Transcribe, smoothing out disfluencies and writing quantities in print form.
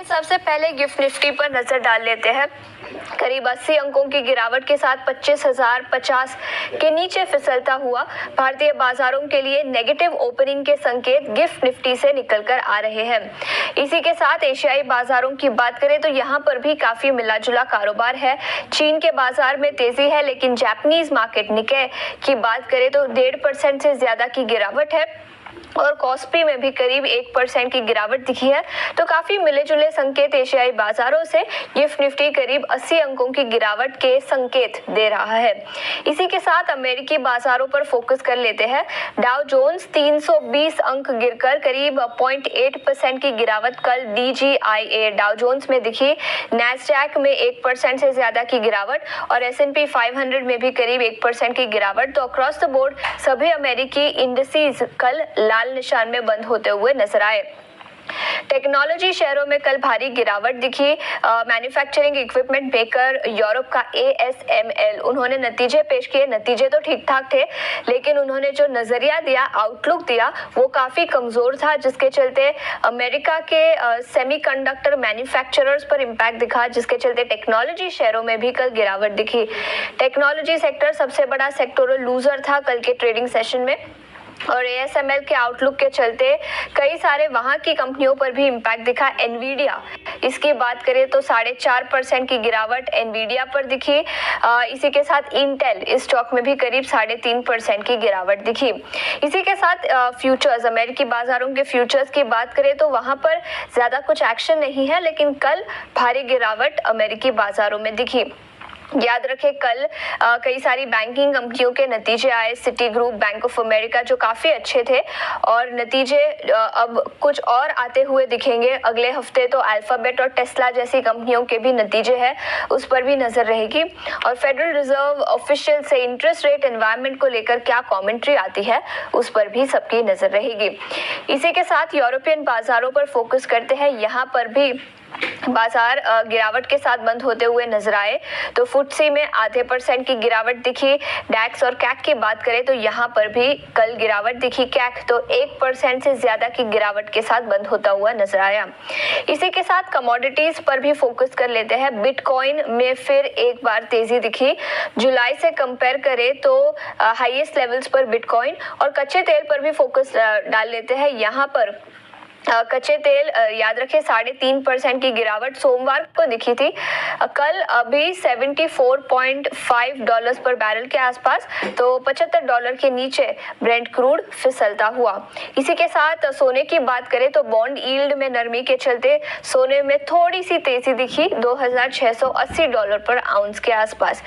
सबसे पहले gift Nifty पर नजर डाल लेते हैं। करीब 80 अंकों की गिरावट के साथ 25,050 के नीचे फिसलता हुआ भारतीय बाजारों के लिए नेगेटिव ओपनिंग के संकेत गिफ्ट निफ्टी से निकलकर आ रहे हैं। इसी के साथ एशियाई बाजारों की बात करें तो यहाँ पर भी काफी मिला जुला कारोबार है। चीन के बाजार में तेजी है, लेकिन जापानीज मार्केट निक्के की बात करें तो 1.5% से ज्यादा की गिरावट है और कॉस्पी में भी करीब 1% की गिरावट दिखी है। तो काफी मिले जुले संकेत एशियाई बाजारों से गिफ्ट निफ्टी करीब 80 अंकों की गिरावट के संकेत दे रहा है। इसी के साथ अमेरिकी बाजारों पर फोकस कर लेते हैं। डाउ जोन्स 320 अंक गिरकर करीब 0.8% की गिरावट कल DJIA डाउ जोन्स में दिखी। नैस्डैक में 1% से ज्यादा की गिरावट और S&P 500 में भी करीब 1% की गिरावट। तो अक्रॉस द बोर्ड सभी अमेरिकी इंडिसेस कल लाल निशान में बंद होते हुए नजर आए। टेक्नोलॉजी शेयरों में कल भारी गिरावट दिखी। मैन्युफैक्चरिंग इक्विपमेंट मेकर यूरोप का ASML उन्होंने नतीजे पेश किए। नतीजे तो ठीक ठाक थे, लेकिन उन्होंने जो नजरिया दिया, आउटलुक दिया, वो काफी कमजोर था, जिसके चलते अमेरिका के सेमीकंडक्टर मैन्युफैक्चरर्स पर इम्पैक्ट दिखा, जिसके चलते टेक्नोलॉजी शेयरों में भी कल गिरावट दिखी। टेक्नोलॉजी सेक्टर सबसे बड़ा सेक्टोरल लूजर था कल के ट्रेडिंग सेशन में और ASML के आउटलुक के चलते कई सारे वहां की कंपनियों पर भी इम्पैक्ट दिखा। एनवीडिया, इसकी बात करें तो 4.5% की गिरावट एनवीडिया पर दिखी। इसी के साथ इंटेल, इस स्टॉक में भी करीब 3.5% की गिरावट दिखी। इसी के साथ फ्यूचर्स, अमेरिकी बाजारों के फ्यूचर्स की बात करें तो वहां पर ज्यादा कुछ एक्शन नहीं है, लेकिन कल भारी गिरावट अमेरिकी बाजारों में दिखी। याद रखें कल कई सारी बैंकिंग कंपनियों के नतीजे आए। City group, bank of America जो काफी अच्छे थे और नतीजे अब कुछ और आते हुए दिखेंगे अगले हफ्ते। तो अल्फाबेट और टेस्ला जैसी कंपनियों के भी नतीजे हैं, उस पर भी नजर रहेगी। और फेडरल रिजर्व ऑफिशियल से इंटरेस्ट रेट एनवायरनमेंट को लेकर क्या कमेंट्री आती है, उस पर भी सबकी नजर रहेगी। इसी के साथ यूरोपियन बाजारों पर फोकस करते हैं। यहाँ पर भी बाजार गिरावट के साथ बंद होते हुए नजर आए। तो फुटसी में 0.5% की गिरावट दिखी। डैक्स और कैक की बात करें तो यहाँ पर भी कल गिरावट दिखी। कैक तो 1% से ज्यादा की गिरावट के साथ बंद होता हुआ नजर आया। इसी के साथ कमोडिटीज पर भी फोकस कर लेते हैं। बिटकॉइन में फिर एक बार तेजी दिखी। जुलाई से कंपेयर करें तो हाईएस्ट लेवल्स पर बिटकॉइन और कच्चे तेल पर भी फोकस डाल लेते हैं। यहाँ पर कच्चे तेल याद रखें 3.5% की गिरावट सोमवार को दिखी थी। कल अभी $74.5 पर बैरल के आसपास, तो $75 के नीचे ब्रेंट क्रूड फिसलता हुआ। इसी के साथ सोने की बात करें तो बॉन्ड यील्ड में नरमी के चलते सोने में थोड़ी सी तेजी दिखी, $2,680 पर आउंस के आसपास।